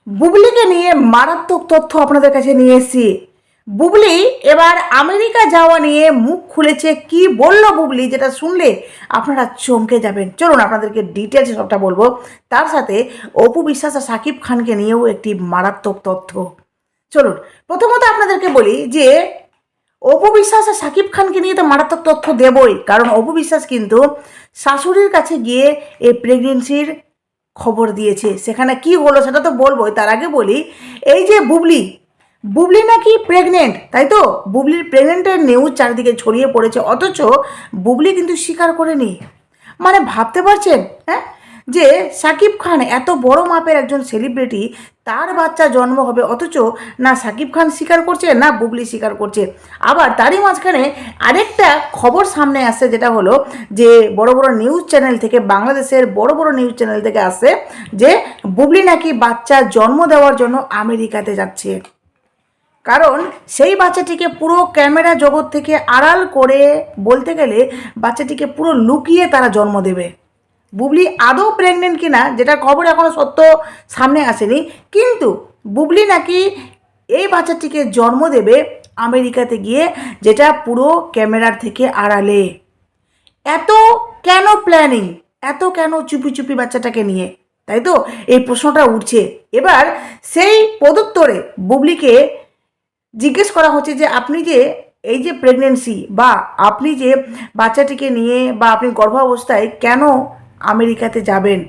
বুবলিকে নিয়ে মারাত্মক তথ্য আপনাদের কাছে নিয়ে এসেছি। বুবলি এবার আমেরিকা যাওয়া নিয়ে মুখ খুলেছে। কি বলল বুবলি, যেটা শুনলে আপনারা চমকে যাবেন। চলুন আপনাদেরকে ডিটেলসে সবটা বলবো। তার সাথে অপু বিশ্বাস আর শাকিব খানকে নিয়েও একটি মারাত্মক তথ্য। চলুন প্রথমত আপনাদেরকে বলি যে অপু বিশ্বাস আর শাকিব খানকে নিয়ে তো মারাত্মক তথ্য দেবই, কারণ অপু বিশ্বাস কিন্তু শাশুড়ির কাছে গিয়ে এই প্রেগনেন্সির খবর দিয়েছে। সেখানে কি হলো সেটা তো বলবোই, তার আগে বলি এই যে বুবলি বুবলি নাকি প্রেগনেন্ট, তাই তো? বুবলির প্রেগনেন্টের নিউজ চারিদিকে ছড়িয়ে পড়েছে, অথচ বুবলি কিন্তু স্বীকার করেনি। মানে ভাবতে পারছেন? হ্যাঁ, যে শাকিব খান এত বড় মাপের একজন সেলিব্রিটি, তার বাচ্চা জন্ম হবে, অথচ না শাকিব খান স্বীকার করছে না বুবলি স্বীকার করছে। আবার তারই মাঝখানে আরেকটা খবর সামনে আসছে, যেটা হলো যে বড় বড় নিউজ চ্যানেল থেকে, বাংলাদেশের বড় বড় নিউজ চ্যানেল থেকে আসছে যে বুবলি নাকি বাচ্চা জন্ম দেওয়ার জন্য আমেরিকাতে যাচ্ছে। কারণ সেই বাচ্চাটিকে পুরো ক্যামেরা জগৎ থেকে আড়াল করে, বলতে গেলে বাচ্চাটিকে পুরো লুকিয়ে তারা জন্ম দেবে। বুবলি আদৌ প্রেগনেন্ট কিনা, যেটা খবর এখনও সত্য সামনে আসেনি, কিন্তু বুবলি নাকি এই বাচ্চাটিকে জন্ম দেবে আমেরিকাতে গিয়ে, যেটা পুরো ক্যামেরার থেকে আড়ালে। এত কেন প্ল্যানিং, এত কেন চুপি চুপি বাচ্চাটাকে নিয়ে, তাই তো এই প্রশ্নটা উঠছে। এবার সেই পদুত্তরে বুবলিকে জিজ্ঞেস করা হচ্ছে যে আপনি যে এই যে প্রেগনেন্সি বা আপনি যে বাচ্চাটিকে নিয়ে বা আপনি গর্ভাবস্থায় কেন আমেরিকাতে যাবেন,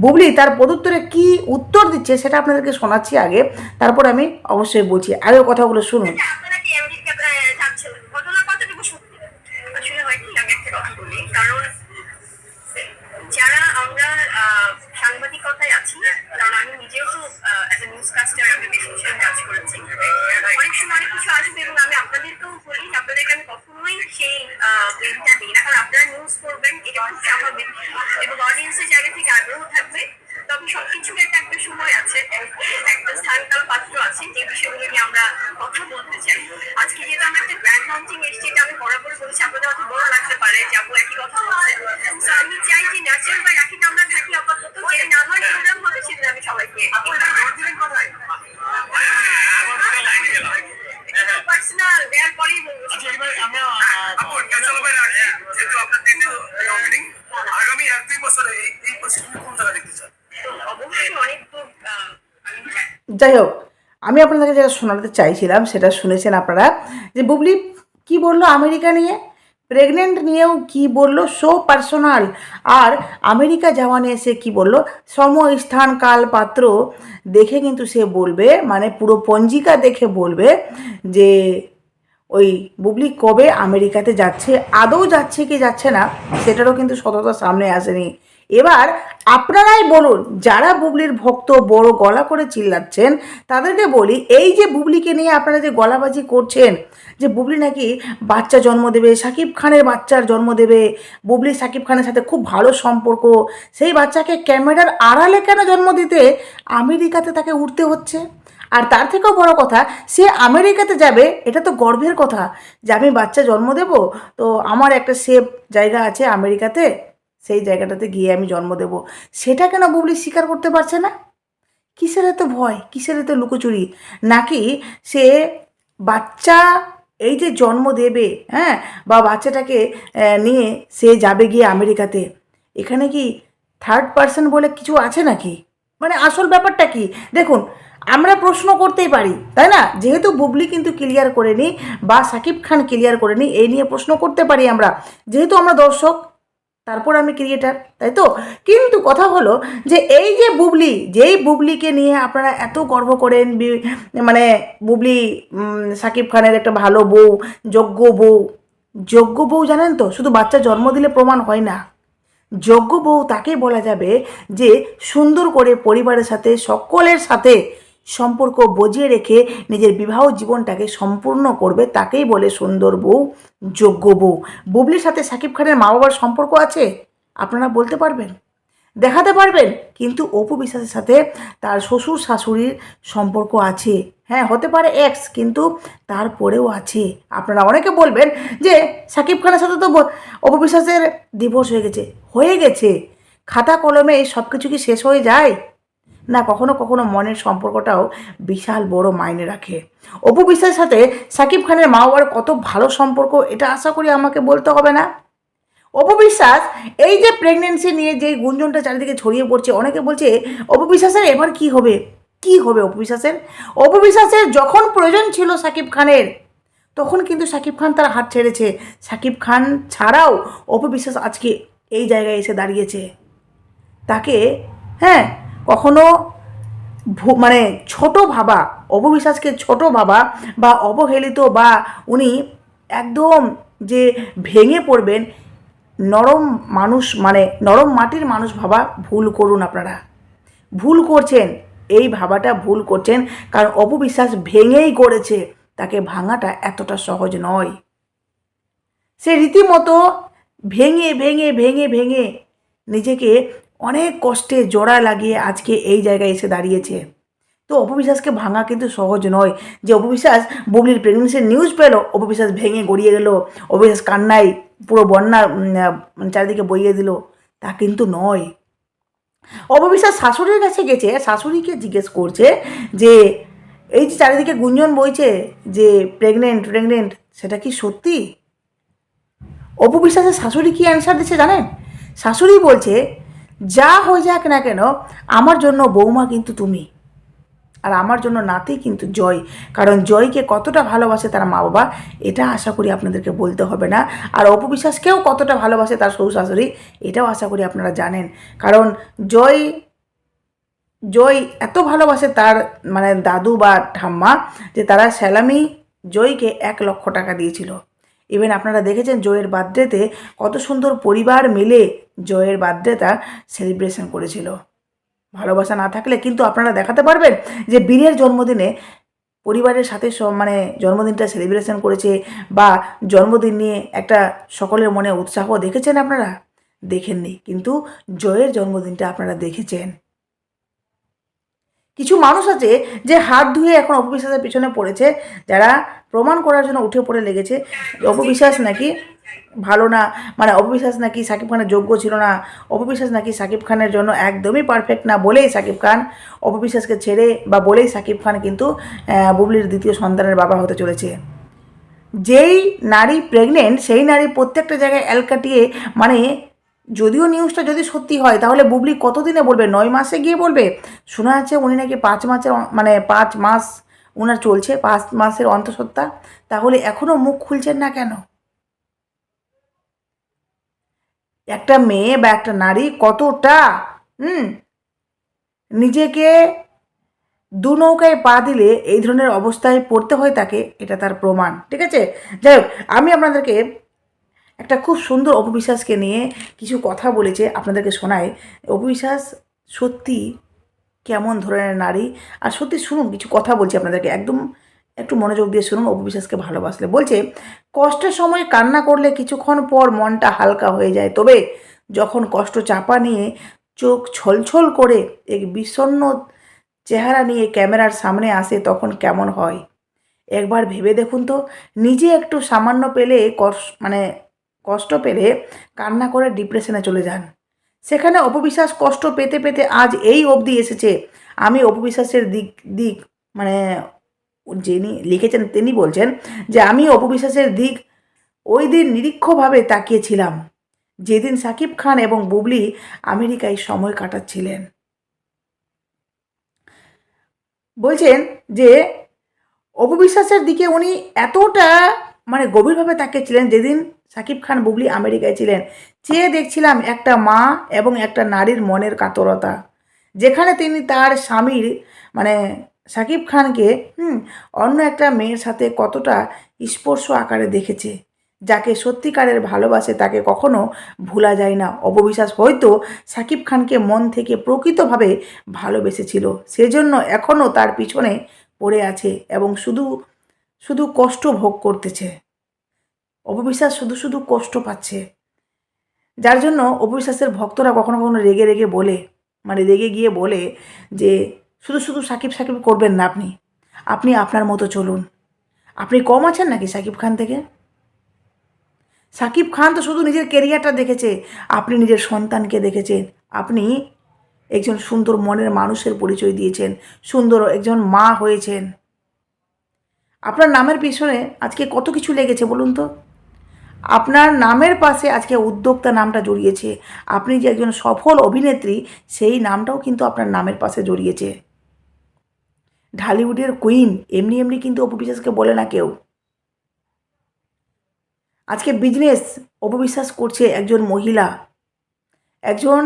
বুবলি তার পদুত্তরে কি উত্তর দিচ্ছে সেটা আপনাদেরকে শোনাচ্ছি আগে, তারপর আমি অবশ্যই বলছি। আগে কথাগুলো শুনুন। যারা আমরা সাংবাদিকতায় আছি, কারণ আমি নিজেও তো নিউজ কাস্টার, আমি বেশ কাজ করেছি, অনেক সময় অনেক কিছু আসবে এবং আমি আপনাদেরকেও বলি, আপনাদেরকে আমি কখনোই সেই ব্লেমটা দিই না, কারণ আপনারা নিউজ করবেন, এটা খুব স্বাভাবিক এবং অডিয়েন্সের জায়গা থেকে আগ্রহ থাকবে। তবে সবকিছুর একটা সময় আছে, একটা স্থানকাল পাত্র আছে, যে বিষয়গুলো নিয়ে আমরা কথা বলতে চাই। আজকে যেহেতু আমরা একটা গ্র্যান্ড লঞ্চিং এসেছি, এটা আমি বরাবর বলেছি, আপনাদের হয়তো বড় লাগতে পারে যে আপু একই কথা বলছে। তো আমি চাই যে ন্যাচারাল বা রাখিতে আমরা থাকি আপাতত, যেদিন আমার প্রোগ্রাম হবে সেদিন আমি সবাইকে পার্সোনাল দেওয়ার পরেই বলবো। আগামী 1-2 বছরে এই পরিস্থিতি কোন জায়গায় দেখতে চান? অবশ্যই অনেক দূর। যাই হোক, আমি আপনাদেরকে যেটা শোনাতে চাইছিলাম সেটা শুনেছেন আপনারা, যে বুবলি কি বললো আমেরিকা নিয়ে, প্রেগনেন্ট নিয়েও কি বললো, সো পার্সোনাল। আর আমেরিকা যাওয়া নিয়ে সে কী বললো, সময় স্থান কাল পাত্র দেখে কিন্তু সে বলবে, মানে পুরো পঞ্জিকা দেখে বলবে যে ওই বুবলি কবে আমেরিকাতে যাচ্ছে, আদৌ যাচ্ছে কি যাচ্ছে না সেটারও কিন্তু সততা সামনে আসেনি। এবার আপনারাই বলুন, যারা বুবলির ভক্ত বড় গলা করে চিল্লাচ্ছেন তাদেরকে বলি, এই যে বুবলিকে নিয়ে আপনারা যে গলাবাজি করছেন যে বুবলি নাকি বাচ্চা জন্ম দেবে, শাকিব খানের বাচ্চার জন্ম দেবে, বুবলি শাকিব খানের সাথে খুব ভালো সম্পর্ক, সেই বাচ্চাকে ক্যামেরার আড়ালে কেন জন্ম দিতে আমেরিকাতে তাকে উঠতে হচ্ছে? আর তার থেকেও বড় কথা, সে আমেরিকাতে যাবে, এটা তো গর্বের কথা যে আমি বাচ্চা জন্ম দেব, তো আমার একটা সেফ জায়গা আছে আমেরিকাতে, সেই জায়গাটাতে গিয়ে আমি জন্ম দেব। সেটা কেন বুবলি স্বীকার করতে পারছে না? কিসের এত ভয়, কিসের এত লুকোচুরি? নাকি সে বাচ্চা এই যে জন্ম দেবে, হ্যাঁ, বা বাচ্চাটাকে নিয়ে সে যাবে গিয়ে আমেরিকাতে, এখানে কি থার্ড পার্সন বলে কিছু আছে নাকি? মানে আসল ব্যাপারটা কি? দেখুন, আমরা প্রশ্ন করতেই পারি, তাই না? যেহেতু বুবলি কিন্তু ক্লিয়ার করেনি বা শাকিব খান ক্লিয়ার করেনি, এই নিয়ে প্রশ্ন করতে পারি আমরা, যেহেতু আমরা দর্শক, তারপর আমি ক্রিয়েটার, তাই তো? কিন্তু কথা হলো যে এই যে বুবলি, যেই বুবলিকে নিয়ে আপনারা এত গর্ব করেন, মানে বুবলি শাকিব খানের একটা ভালো বউ, যোগ্য বউ। যোগ্য বউ জানেন তো, শুধু বাচ্চা জন্ম দিলে প্রমাণ হয় না। যোগ্য বউ তাকে বলা যাবে যে সুন্দর করে পরিবারের সাথে, সকলের সাথে সম্পর্ক বজিয়ে রেখে নিজের বিবাহ জীবনটাকে সম্পূর্ণ করবে, তাকেই বলে সুন্দর বউ, যোগ্য বউ। বুবলির সাথে শাকিব খানের মা বাবার সম্পর্ক আছে, আপনারা বলতে পারবেন, দেখাতে পারবেন? কিন্তু অপু বিশ্বাসের সাথে তার শ্বশুর শাশুড়ির সম্পর্ক আছে। হ্যাঁ, হতে পারে এক্স, কিন্তু তারপরেও আছে। আপনারা অনেকে বলবেন যে শাকিব খানের সাথে তো অপু বিশ্বাসের ডিভোর্স হয়ে গেছে। হয়ে গেছে, খাতা কলমে এই সব কিছু কি শেষ হয়ে যায়? না কখনো কখনো মনের সম্পর্কটাও বিশাল বড় মাইনে রাখে। অপু বিশ্বাসের সাথে সাকিব খানের মা বাবার কত ভালো সম্পর্ক, এটা আশা করি আমাকে বলতে হবে না। অপু বিশ্বাস এই যে প্রেগনেন্সি নিয়ে যে গুঞ্জনটা চারিদিকে ছড়িয়ে পড়ছে, অনেকে বলছে অপু বিশ্বাসের এবার কি হবে, কি হবে অপু বিশ্বাসের। অপু বিশ্বাসের যখন প্রয়োজন ছিল সাকিব খানের, তখন কিন্তু সাকিব খান তার হাত ছেড়েছে। সাকিব খান ছাড়াও অপু বিশ্বাস আজকে এই জায়গায় এসে দাঁড়িয়েছে। তাকে হ্যাঁ কখনো মানে ছোট ভাবা, অপবিশ্বাসকে ছোট ভাবা বা অবহেলিত বা উনি একদম যে ভেঙে পড়বেন, নরম মানুষ মানে নরম মাটির মানুষ ভাবা ভুল করুন আপনারা, ভুল করছেন, এই ভাবাটা ভুল করছেন। কারণ অপবিশ্বাস ভেঙেই করেছে, তাকে ভাঙাটা এতটা সহজ নয়। সে রীতিমতো ভেঙে ভেঙে ভেঙে ভেঙে নিজেকে অনেক কষ্টে জোড়া লাগিয়ে আজকে এই জায়গায় এসে দাঁড়িয়েছে। তো অপবিশ্বাসকে ভাঙা কিন্তু সহজ নয়। যে অপবিশ্বাস বুবলির প্রেগনেন্সির নিউজ পেল, অপবিশ্বাস ভেঙে গড়িয়ে গেল, অপবিশ্বাস কান্নায় পুরো বন্যা চারিদিকে বইয়ে দিল, তা কিন্তু নয়। অপবিশ্বাস শাশুড়ির কাছে গেছে, শাশুড়িকে জিজ্ঞেস করছে যে এই যে চারিদিকে গুঞ্জন বইছে যে প্রেগনেন্ট প্রেগনেন্ট, সেটা কি সত্যি? অপু বিশ্বাসের শাশুড়ি কি অ্যান্সার দিচ্ছে জানেন? শাশুড়ি বলছে যা হয়ে যাক না কেন, আমার জন্য বৌমা কিন্তু তুমি, আর আমার জন্য নাতি কিন্তু জয়। কারণ জয়কে কতটা ভালোবাসে তার মা বাবা, এটা আশা করি আপনাদেরকে বলতে হবে না। আর অপু বিশ্বাসকেও কতটা ভালোবাসে তার শ্বশুর শাশুড়ি, এটাও আশা করি আপনারা জানেন। কারণ জয় জয় এত ভালোবাসে তার মানে দাদু বা ঠাম্মা, যে তারা স্যালামি জয়কে 1 লক্ষ টাকা দিয়েছিল। ইভেন আপনারা দেখেছেন জয়ের বার্থডেতে কত সুন্দর পরিবার মিলে জয়ের বার্থডেটা সেলিব্রেশন করেছিল। ভালোবাসা না থাকলে কিন্তু আপনারা দেখাতে পারবেন যে বীরের জন্মদিনে পরিবারের সাথে মানে জন্মদিনটা সেলিব্রেশন করেছে বা জন্মদিন নিয়ে একটা সকলের মনে উৎসাহ দেখেছেন আপনারা? দেখেননি, কিন্তু জয়ের জন্মদিনটা আপনারা দেখেছেন। কিছু মানুষ আছে যে হাত ধুয়ে এখন অপবিশ্বাসের পিছনে পড়েছে, যারা প্রমাণ করার জন্য উঠে পড়ে লেগেছে অপবিশ্বাস নাকি ভালো না, মানে অপবিশ্বাস নাকি সাকিব খানের যোগ্য ছিল না, অপবিশ্বাস নাকি সাকিব খানের জন্য একদমই পারফেক্ট না বলেই সাকিব খান অপবিশ্বাসকে ছেড়ে বা বলেই সাকিব খান কিন্তু বুবলির দ্বিতীয় সন্তানের বাবা হতে চলেছে। যেই নারী প্রেগনেন্ট সেই নারী প্রত্যেকটা জায়গায় এল কাটিয়ে, মানে যদিও নিউজটা যদি সত্যি হয় তাহলে বুবলি কতদিনে বলবে? 9 মাসে গিয়ে বলবে। শোনা যাচ্ছে উনি নাকি 5 মাসের মানে 5 মাস ওনার চলছে, 5 মাসের অন্তঃসত্ত্বা। তাহলে এখনও মুখ খুলছেন না কেন? একটা মেয়ে বা একটা নারী কতটা নিজেকে দু নৌকায় পা দিলে এই ধরনের অবস্থায় পড়তে হয় তাকে, এটা তার প্রমাণ। ঠিক আছে, যাই হোক, আমি আপনাদেরকে একটা খুব সুন্দর অপু বিশ্বাসকে নিয়ে কিছু কথা বলেছে আপনাদেরকে শোনায়। অপু বিশ্বাস সত্যি কেমন ধরনের নারী, আর সত্যি শুনুন, কিছু কথা বলছি আপনাদেরকে, একদম একটু মনোযোগ দিয়ে শুনুন। অপু বিশ্বাসকে ভালোবাসলে বলছে, কষ্টের সময় কান্না করলে কিছুক্ষণ পর মনটা হালকা হয়ে যায়, তবে যখন কষ্ট চাপা নিয়ে চোখ ছলছল করে এক বিষণ্ণ চেহারা নিয়ে ক্যামেরার সামনে আসে তখন কেমন হয় একবার ভেবে দেখুন তো। নিজে একটু সামান্য পেলে মানে কষ্ট পেলে কান্না করে ডিপ্রেশনে চলে যান। সেখানে অপবিশ্বাস কষ্ট পেতে পেতে আজ এই অবধি এসেছে। আমি অপবিশ্বাসের দিক দিক মানে যিনি লিখেছেন তিনি বলছেন যে আমি অপবিশ্বাসের দিক ওই দিন নিরীক্ষভাবে তাকিয়েছিলাম যেদিন সাকিব খান এবং বুবলি আমেরিকায় সময় কাটাচ্ছিলেন। বলছেন যে অপবিশ্বাসের দিকে উনি এতটা মানে গভীরভাবে তাকিয়েছিলেন যেদিন সাকিব খান বুবলি আমেরিকায় ছিলেন। চেয়ে দেখছিলাম একটা মা এবং একটা নারীর মনের কাতরতা, যেখানে তিনি তার স্বামীর মানে সাকিব খানকে অন্য একটা মেয়ের সাথে কতটা স্পর্শ আকারে দেখেছে। যাকে সত্যিকারের ভালোবাসে তাকে কখনো ভোলা যায় না। অপবিশ্বাস হয়তো সাকিব খানকে মন থেকে প্রকৃতভাবে ভালোবেসেছিল, সেজন্য এখনও তার পিছনে পড়ে আছে এবং শুধু শুধু কষ্ট ভোগ করতেছে। অপবিশ্বাস শুধু শুধু কষ্ট পাচ্ছে, যার জন্য অপবিশ্বাসের ভক্তরা কখনো কখনো রেগে রেগে বলে, মানে রেগে গিয়ে বলে যে শুধু শুধু সাকিব সাকিব করবেন না, আপনি আপনি আপনার মতো চলুন। আপনি কম আছেন নাকি সাকিব খান থেকে? সাকিব খান তো শুধু নিজের কেরিয়ারটা দেখেছে, আপনি নিজের সন্তানকে দেখেছেন। আপনি একজন সুন্দর মনের মানুষের পরিচয় দিয়েছেন, সুন্দর একজন মা হয়েছেন। আপনার নামের পিছনে আজকে কত কিছু লেগেছে বলুন তো। আপনার নামের পাশে আজকে উদ্যোক্তা নামটা জড়িয়েছে। আপনি যে একজন সফল অভিনেত্রী, সেই নামটাও কিন্তু আপনার নামের পাশে জড়িয়েছে। ঢালিউডের কুইন এমনি এমনি কিন্তু অপু বিশ্বাসকে বলে না কেউ। আজকে বিজনেস অপু বিশ্বাস করছে একজন মহিলা, একজন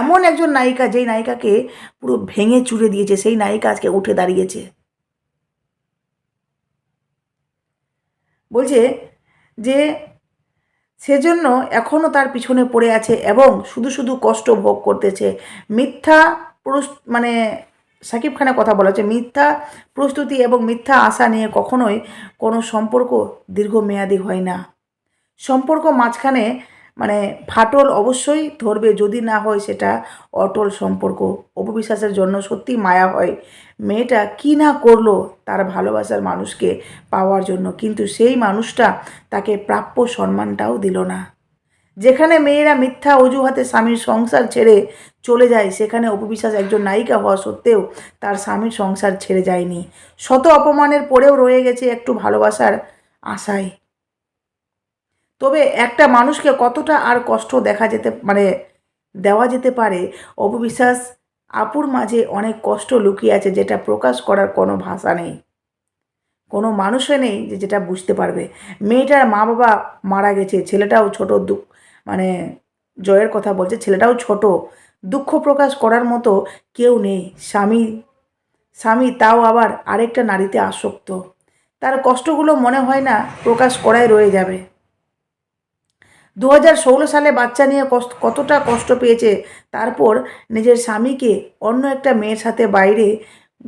এমন একজন নায়িকা, যেই নায়িকাকে পুরো ভেঙে চুরে দিয়েছে, সেই নায়িকা আজকে উঠে দাঁড়িয়েছে। বলছে যে সেজন্য এখনও তার পিছনে পড়ে আছে এবং শুধু শুধু কষ্ট ভোগ করতেছে। মিথ্যা মানে শাকিব খানের কথা বলা হচ্ছে, মিথ্যা প্রস্তুতি এবং মিথ্যা আশা নিয়ে কখনোই কোনো সম্পর্ক দীর্ঘমেয়াদী হয় না। সম্পর্ক মাঝখানে মানে ফাটল অবশ্যই ধরবে, যদি না হয় সেটা অটল সম্পর্ক। অপু বিশ্বাসের জন্য সত্যি মায়া হয়। মেয়েটা কী না করলো তার ভালোবাসার মানুষকে পাওয়ার জন্য, কিন্তু সেই মানুষটা তাকে প্রাপ্য সম্মানটাও দিল না। যেখানে মেয়েরা মিথ্যা অজুহাতে স্বামীর সংসার ছেড়ে চলে যায়, সেখানে অপু বিশ্বাস একজন নায়িকা হওয়া সত্ত্বেও তার স্বামীর সংসার ছেড়ে যায়নি। শত অপমানের পরেও রয়ে গেছে একটু ভালোবাসার আশায়। তবে একটা মানুষকে কতটা আর কষ্ট দেওয়া যেতে পারে, অপু বিশ্বাস আপুর মাঝে অনেক কষ্ট লুকিয়ে আছে, যেটা প্রকাশ করার কোনো ভাষা নেই, কোনো মানুষে নেই যে যেটা বুঝতে পারবে। মেয়েটার মা বাবা মারা গেছে, ছেলেটাও ছোট, জয়ের কথা বলছে, ছেলেটাও ছোট, দুঃখ প্রকাশ করার মতো কেউ নেই। স্বামী তাও আবার আরেকটা নারীতে আসক্ত। তার কষ্টগুলো মনে হয় না প্রকাশ করাই রয়ে যাবে। 2016 সালে বাচ্চা নিয়ে কতটা কষ্ট পেয়েছে, তারপর নিজের স্বামীকে অন্য একটা মেয়ের সাথে বাইরে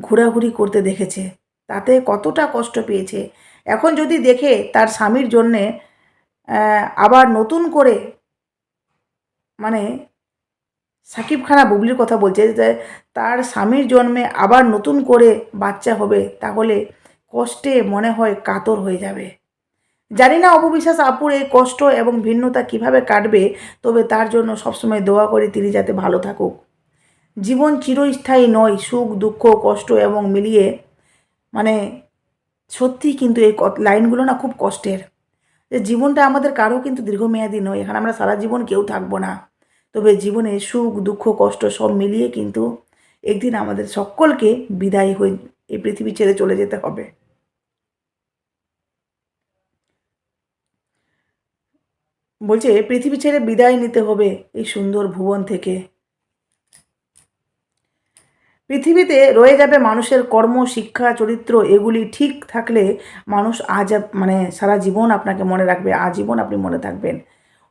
ঘোরাঘুরি করতে দেখেছে, তাতে কতটা কষ্ট পেয়েছে। এখন যদি দেখে তার স্বামীর জন্যে আবার নতুন করে মানে সাকিব খানা বুবলির কথা বলছে যে তার স্বামীর জন্মে আবার নতুন করে বাচ্চা হবে, তাহলে কষ্টে মনে হয় কাতর হয়ে যাবে। জানি না অপু বিশ্বাস আপুর এই কষ্ট এবং ভিন্নতা কিভাবে কাটবে, তবে তার জন্য সবসময় দোয়া করি তিনি যাতে ভালো থাকুক। জীবন চিরস্থায়ী নয়, সুখ দুঃখ কষ্ট এবং মিলিয়ে মানে সত্যিই কিন্তু এই লাইনগুলো না খুব কষ্টের। যে জীবনটা আমাদের কারো কিন্তু দীর্ঘমেয়াদী নয়, এখানে আমরা সারা জীবন কেউ থাকবো না। তবে জীবনে সুখ দুঃখ কষ্ট সব মিলিয়ে কিন্তু একদিন আমাদের সকলকে বিদায় হয়ে এই পৃথিবী ছেড়ে চলে যেতে হবে। বলছে পৃথিবী ছেড়ে বিদায় নিতে হবে এই সুন্দর ভুবন থেকে। পৃথিবীতে রয়ে যাবে মানুষের কর্ম শিক্ষা চরিত্র, এগুলি ঠিক থাকলে মানুষ সারা জীবন আপনাকে মনে রাখবে, আজীবন আপনি মনে থাকবেন।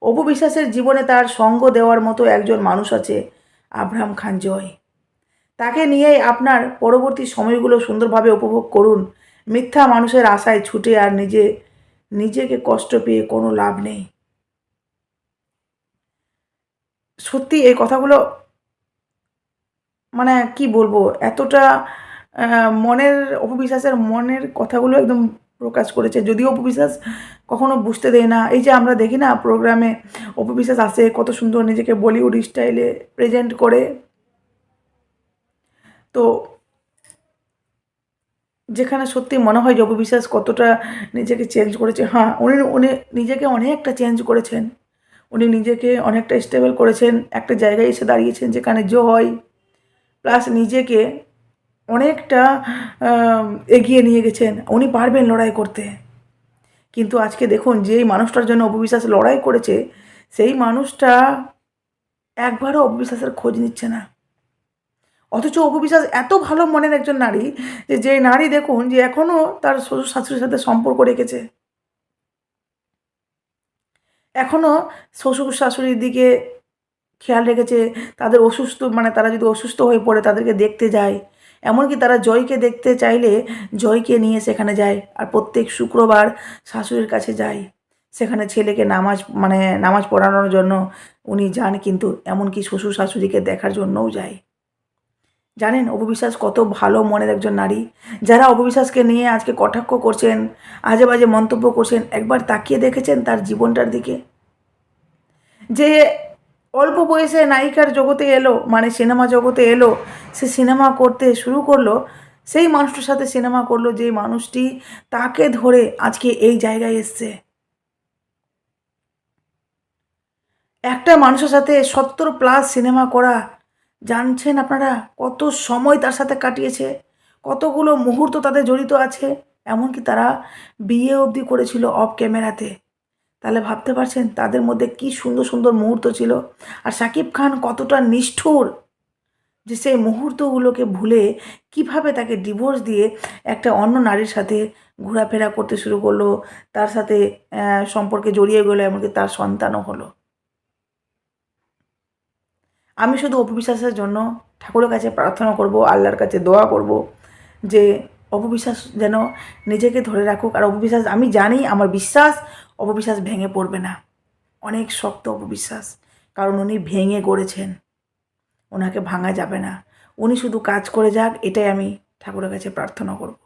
অপু বিশ্বাসের জীবনে তার সঙ্গ দেওয়ার মতো একজন মানুষ আছে, আব্রাহাম খান জয়। তাকে নিয়েই আপনার পরবর্তী সময়গুলো সুন্দরভাবে উপভোগ করুন। মিথ্যা মানুষের আশায় ছুটে আর নিজেকে কষ্ট পেয়ে কোনো লাভ নেই। সত্যি এই কথাগুলো কি বলবো, এতটা মনের অপু বিশ্বাসের মনের কথাগুলো একদম প্রকাশ করেছে। যদিও অপু বিশ্বাস কখনো বুঝতে দেয় না, এই যে আমরা দেখি না প্রোগ্রামে অপু বিশ্বাস আসে কত সুন্দর নিজেকে বলিউড স্টাইলে প্রেজেন্ট করে, তো যেখানে সত্যি মনে হয় যে অপু বিশ্বাস কতটা নিজেকে চেঞ্জ করেছে। হ্যাঁ, উনি উনি নিজেকে অনেকটা চেঞ্জ করেছেন, উনি নিজেকে অনেকটা স্টেবল করেছেন, একটা জায়গায় এসে দাঁড়িয়েছেন যেখানে জয় প্লাস নিজেকে অনেকটা এগিয়ে নিয়ে গেছেন। উনি পারবেন লড়াই করতে, কিন্তু আজকে দেখুন যেই মানুষটার জন্য অপু বিশ্বাস লড়াই করেছে, সেই মানুষটা একবারও অপু বিশ্বাসের খোঁজ নিচ্ছে না। অথচ অপু বিশ্বাস এত ভালো মনের একজন নারী, যে নারী দেখুন যে এখনও তার শ্বশুর শাশুড়ির সাথে সম্পর্ক রেখেছে, এখনও শ্বশুর শাশুড়ির দিকে খেয়াল রেখেছে, তাদের তারা যদি অসুস্থ হয়ে পড়ে তাদেরকে দেখতে যায়। এমনকি তারা জয়কে দেখতে চাইলে জয়কে নিয়ে সেখানে যায়, আর প্রত্যেক শুক্রবার শাশুড়ির কাছে যায়, সেখানে ছেলেকে নামাজ পড়ানোর জন্য উনি যান, কিন্তু এমনকি শ্বশুর শাশুড়িকে দেখার জন্যও যায়। জানেন অপু বিশ্বাস কত ভালো মনের একজন নারী। যারা অপু বিশ্বাসকে নিয়ে আজকে কটাক্ষ করছেন, আজে বাজে মন্তব্য করছেন, একবার তাকিয়ে দেখেছেন তার জীবনটার দিকে, যে অল্প বয়সে নায়িকার জগতে এলো, মানে সিনেমা জগতে এলো, সে সিনেমা করতে শুরু করলো, সেই মানুষটার সাথে সিনেমা করলো যে মানুষটি তাকে ধরে আজকে এই জায়গায় এসছে। একটা মানুষের সাথে 70+ সিনেমা করা, জানছেন আপনারা কত সময় তার সাথে কাটিয়েছে, কতগুলো মুহূর্ত তাদের জড়িত আছে, এমনকি তারা বিয়ে অবধি করেছিল অফ ক্যামেরাতে। তাহলে ভাবতে পারছেন তাদের মধ্যে কি সুন্দর সুন্দর মুহূর্ত ছিল। আর শাকিব খান কতটা নিষ্ঠুর যে সেই মুহূর্তগুলোকে ভুলে কিভাবে তাকে ডিভোর্স দিয়ে একটা অন্য নারীর সাথে ঘোরাফেরা করতে শুরু করলো, তার সাথে সম্পর্কে জড়িয়ে গেলো, এমনকি তার সন্তানও হলো। আমি শুধু অপু বিশ্বাসের জন্য ঠাকুরের কাছে প্রার্থনা করব, আল্লাহর কাছে দোয়া করব যে অপু বিশ্বাস যেন নিজেকে ধরে রাখুক। আর অপু বিশ্বাস, আমি জানি, আমার বিশ্বাস অপু বিশ্বাস ভেঙে পড়বে না। অনেক শক্ত অপু বিশ্বাস, কারণ উনি ভেঙে গড়েছেন, ওনাকে ভাঙা যাবে না। উনি শুধু কাজ করে যাক, এটাই আমি ঠাকুরের কাছে প্রার্থনা করব।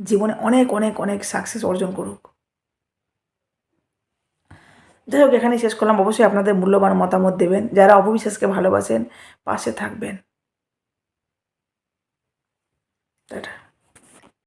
জীবনে অনেক অনেক অনেক সাকসেস অর্জন করুক। যাই হোক, এখানেই শেষ করলাম। অবশ্যই আপনাদের মূল্যবান মতামত দেবেন, যারা অপু বিশ্বাসকে ভালোবাসেন পাশে থাকবেন। টাটা।